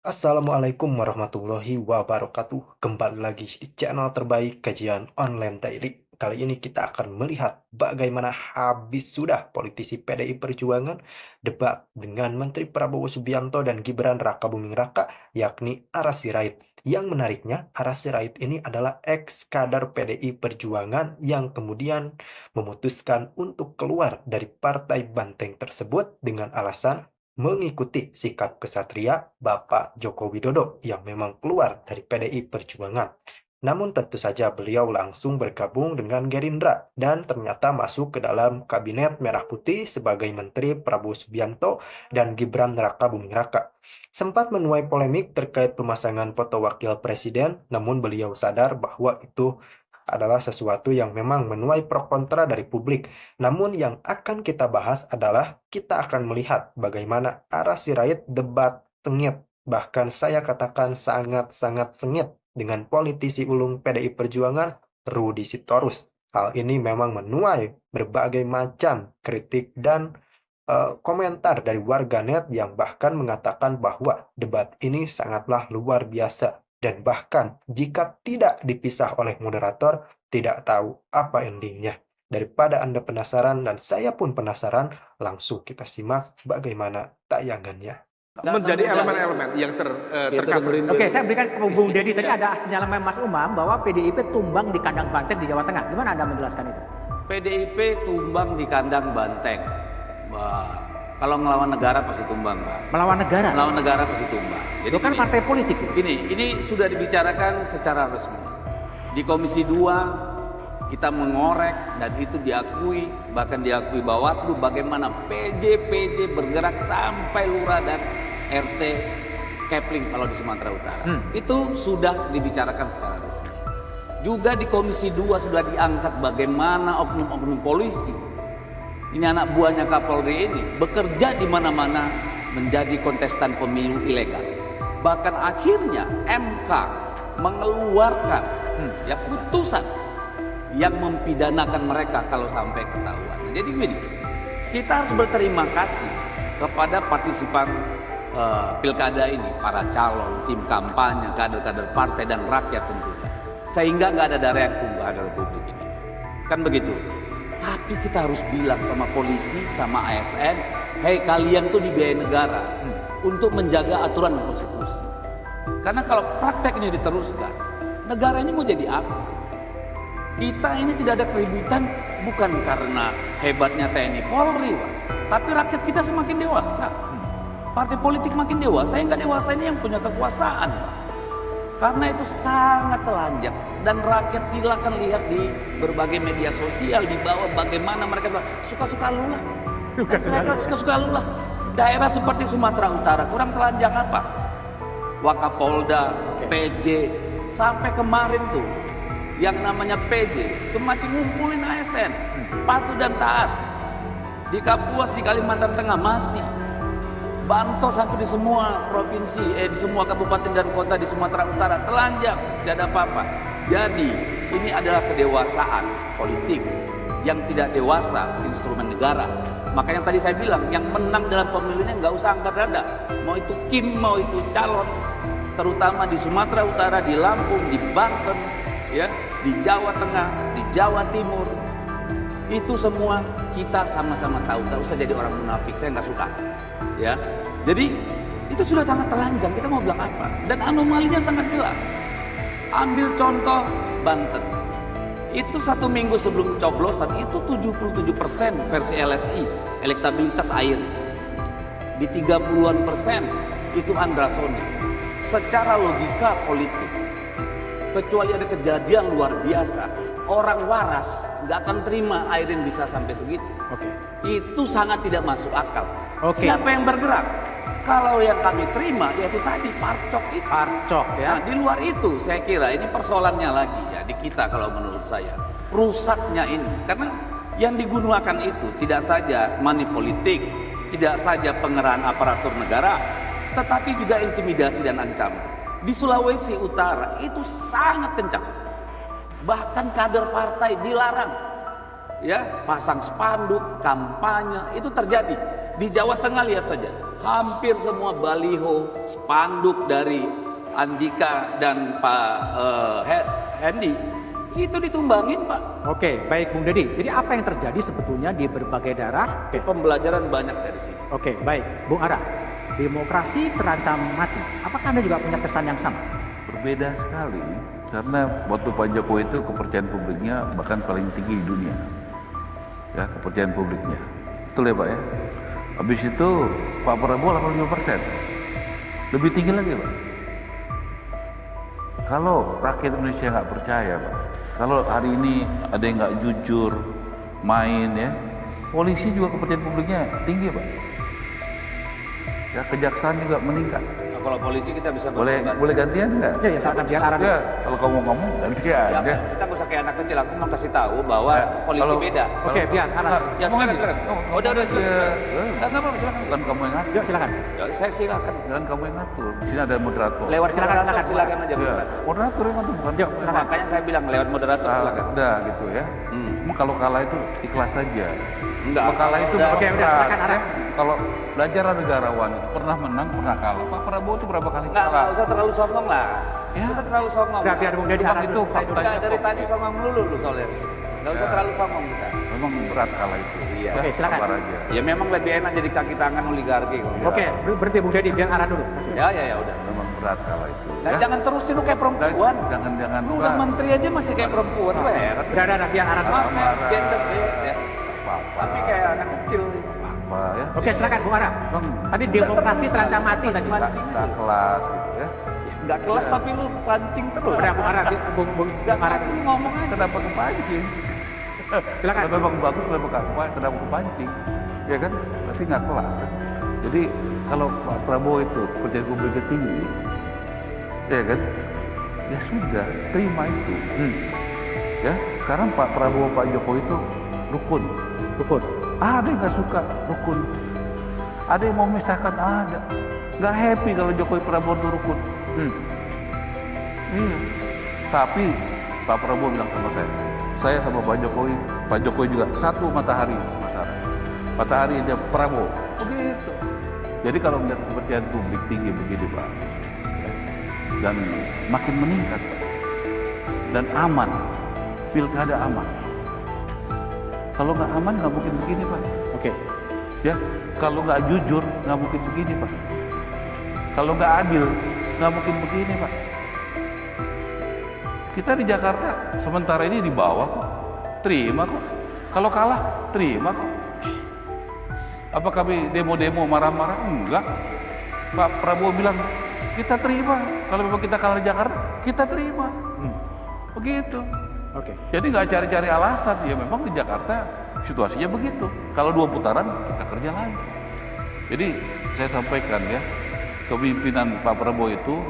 Assalamualaikum warahmatullahi wabarakatuh. Kembali lagi di channel terbaik kajian online daily. Kali ini kita akan melihat bagaimana habis sudah politisi PDI Perjuangan debat dengan Menteri Prabowo Subianto dan Gibran Rakabuming Raka, yakni Aras Sirait. Yang menariknya, Aras Sirait ini adalah ex-kader PDI Perjuangan yang kemudian memutuskan untuk keluar dari Partai Banteng tersebut dengan alasan mengikuti sikap kesatria Bapak Joko Widodo yang memang keluar dari PDI Perjuangan. Namun tentu saja beliau langsung bergabung dengan Gerindra dan ternyata masuk ke dalam Kabinet Merah Putih sebagai Menteri Prabowo Subianto dan Gibran Rakabuming Raka. Sempat menuai polemik terkait pemasangan foto wakil presiden, namun beliau sadar bahwa itu adalah sesuatu yang memang menuai pro kontra dari publik. Namun yang akan kita bahas adalah kita akan melihat bagaimana Aras Sirait debat sengit, bahkan saya katakan sangat-sangat sengit dengan politisi ulung PDI Perjuangan Rudi Sitorus. Hal ini memang menuai berbagai macam kritik dan komentar dari warganet yang bahkan mengatakan bahwa debat ini sangatlah luar biasa dan bahkan jika tidak dipisah oleh moderator, tidak tahu apa endingnya. Daripada Anda penasaran dan saya pun penasaran, langsung kita simak bagaimana tayangannya. Menjadi elemen-elemen yang tercover. Oke, saya berikan ke Bung Dedi. Tadi ada sinyalemen Mas Umam bahwa PDIP tumbang di kandang Banteng di Jawa Tengah. Gimana Anda menjelaskan itu? PDIP tumbang di kandang Banteng. Wah, kalau melawan negara pasti tumbang, Pak. Melawan negara? Melawan negara pasti tumbang. Itu kan partai politik itu. Ini sudah dibicarakan secara resmi. Di Komisi 2 kita mengorek dan itu diakui, bahkan diakui Bawaslu bagaimana PJ bergerak sampai lurah dan RT Kepling kalau di Sumatera Utara. Itu sudah dibicarakan secara resmi. Juga di Komisi 2 sudah diangkat bagaimana oknum-oknum polisi, ini anak buahnya Kapolri ini, bekerja di mana-mana menjadi kontestan pemilu ilegal. Bahkan akhirnya MK mengeluarkan putusan yang mempidanakan mereka kalau sampai ketahuan. Jadi begini, kita harus berterima kasih kepada partisipan pilkada ini, para calon, tim kampanye, kader-kader partai dan rakyat tentunya. Sehingga nggak ada darah yang tumpah di Republik ini. Kan begitu. Tapi kita harus bilang sama polisi, sama ASN, hei kalian tuh dibiayai negara untuk menjaga aturan dan konstitusi. Karena kalau praktek ini diteruskan, negara ini mau jadi apa? Kita ini tidak ada keributan bukan karena hebatnya TNI Polri, Pak. Tapi rakyat kita semakin dewasa. Partai politik makin dewasa, yang nggak dewasa ini yang punya kekuasaan. Karena itu sangat telanjang dan rakyat silakan lihat di berbagai media sosial di bawah bagaimana mereka bilang suka-suka lu lah. Suka-suka lu lah. Daerah seperti Sumatera Utara kurang telanjang apa? Wakapolda, PJ, sampai kemarin tuh yang namanya PJ itu masih ngumpulin ASN, patuh dan taat. Di Kapuas, di Kalimantan Tengah masih. Bansos sampai di semua provinsi, di semua kabupaten dan kota di Sumatera Utara telanjang, tidak ada apa-apa. Jadi ini adalah kedewasaan politik. Yang tidak dewasa instrumen negara. Makanya tadi saya bilang yang menang dalam pemilunya nggak usah angkat dada. Mau itu Kim, mau itu calon, terutama di Sumatera Utara, di Lampung, di Banten, ya, di Jawa Tengah, di Jawa Timur. Itu semua kita sama-sama tahu. Nggak usah jadi orang munafik. Saya nggak suka. Ya, jadi itu sudah sangat telanjang. Kita mau bilang apa? Dan anomalinya sangat jelas. Ambil contoh Banten. Itu 1 minggu sebelum coblosan itu 77% versi LSI elektabilitas air. Di 30-an% itu Andra Soni. Secara logika politik, kecuali ada kejadian luar biasa, orang waras nggak akan terima Airin bisa sampai segitu. Itu sangat tidak masuk akal. Siapa yang bergerak? Kalau yang kami terima yaitu tadi parcok itu. Parcok ya. Nah, di luar itu saya kira ini persoalannya lagi ya di kita kalau menurut saya. Rusaknya ini karena yang digunakan itu tidak saja money politik, tidak saja pengerahan aparatur negara, tetapi juga intimidasi dan ancaman. Di Sulawesi Utara itu sangat kencang. Bahkan kader partai dilarang ya, pasang spanduk, kampanye, itu terjadi. Di Jawa Tengah lihat saja, hampir semua baliho, spanduk dari Andika dan Pak Hendi itu ditumbangin, Pak. Oke, baik Bung Deddy. Jadi apa yang terjadi sebetulnya di berbagai daerah? Pembelajaran banyak dari sini. Oke, baik. Bung Ara, demokrasi terancam mati. Apakah Anda juga punya kesan yang sama? Berbeda sekali, karena waktu Pak Jokowi itu kepercayaan publiknya bahkan paling tinggi di dunia. Ya, kepercayaan publiknya. Betul ya Pak ya? Habis itu Pak Prabowo 85%. Lebih tinggi lagi Pak. Kalau rakyat Indonesia nggak percaya Pak, kalau hari ini ada yang nggak jujur, main ya, polisi juga kepercayaan publiknya tinggi Pak. Ya, kejaksaan juga meningkat. Nah, kalau polisi kita bisa Boleh gantian nggak? Ya, silakan biar Ara. Ya, kalau kamu ngomong gantian. Ya, Ya. kita nggak usah kayak anak kecil. Aku mau kasih tahu bahwa polisi Kalau- beda. Oke, biar Ara. Ya silakan. Udah silakan. Nggak apa-apa, silakan. Bukan kamu yang ngatur. Yuk, silakan. Ya, saya silakan. Jangan kamu yang ngatur. Di sini ada moderator. Lewat Silakan, moderator silakan. silakan aja. Ya, moderator. moderator yang ngatur bukan. Yuk, silakan. Makanya saya bilang lewat moderator Ah, silakan. udah gitu ya. Emang kalau kalah itu ikhlas saja. Enggak. Kalau kalah itu Udah. bukan Oke, udah, berat, silakan, Ara. ya. Kalau belajar negarawan itu pernah menang, pernah kalah. Pak Prabowo itu berapa kali Nggak kalah? usah terlalu songong lah. Ya. Nggak usah terlalu songong. Udah, biar Bung Deddy Memang Ara itu dulu. Saya dulu. faktanya. Nggak, dari tadi songong melulu lu soalnya. Nggak usah Ya. terlalu songong kita. Memang berat kalah itu. Iya. Ya, Oke, silakan. sabar aja. Ya memang lebih enak jadi kaki tangan oligarki kok. Oke, berhenti Bung Deddy, biar Ara dulu. Ya udah. Memang berat kalah itu. Nah, ya. jangan terusin lu kayak perempuan. Jangan. Lu udah menteri aja masih kayak perempuan, lu heran. Udah, biar Ara dulu. Maaf saya Marah. gender base ya. Apa-apa. Tapi kayak anak kecil. Apa ya? Oke, silakan Bung Ara. Bang, Tadi demokrasi terancam mati tadi. tak kelas gitu ya. Nggak kelas tapi lu pancing terus. Udah Bung Ara, Bung Nggak Ara. kelas lu ngomong aja. Kenapa kepancing? Silakan. Kalau memang bagus kenapa kepancing? Ya kan? Berarti nggak kelas. Kan? Jadi kalau Pak Prabowo itu kepercayaan publiknya tinggi, ya kan? Ya sudah, terima itu. Ya, sekarang Pak Prabowo, Pak Jokowi itu rukun. Rukun. Ada yang nggak suka rukun. Ada yang mau memisahkan, ada. Nggak happy kalau Jokowi Prabowo itu rukun. Iya. Tapi Pak Prabowo bilang sama saya sama Pak Jokowi juga satu matahari masyarakat. Matahari dia Prabowo. Begitu. Jadi kalau melihat kepercayaan publik tinggi begini Pak, ya, dan makin meningkat Pak, dan aman, pilkada aman. Kalau nggak aman nggak mungkin begini Pak. Oke. Ya, kalau nggak jujur nggak mungkin begini Pak. Kalau nggak adil nggak mungkin begini Pak. Kita di Jakarta sementara ini di bawah kok, terima kok. Kalau kalah terima kok. Apa kami demo-demo marah-marah? Enggak. Pak Prabowo bilang kita terima. Kalau memang kita kalah di Jakarta kita terima. Begitu. Oke. Jadi nggak cari-cari alasan, ya memang di Jakarta situasinya begitu. Kalau 2 putaran kita kerja lagi. Jadi saya sampaikan ya, kepemimpinan Pak Prabowo itu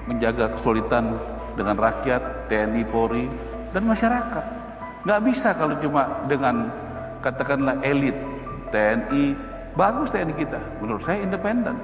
menjaga kesulitan dengan rakyat, TNI, Polri, dan masyarakat. Nggak bisa kalau cuma dengan katakanlah elit TNI. Bagus TNI kita, menurut saya independen.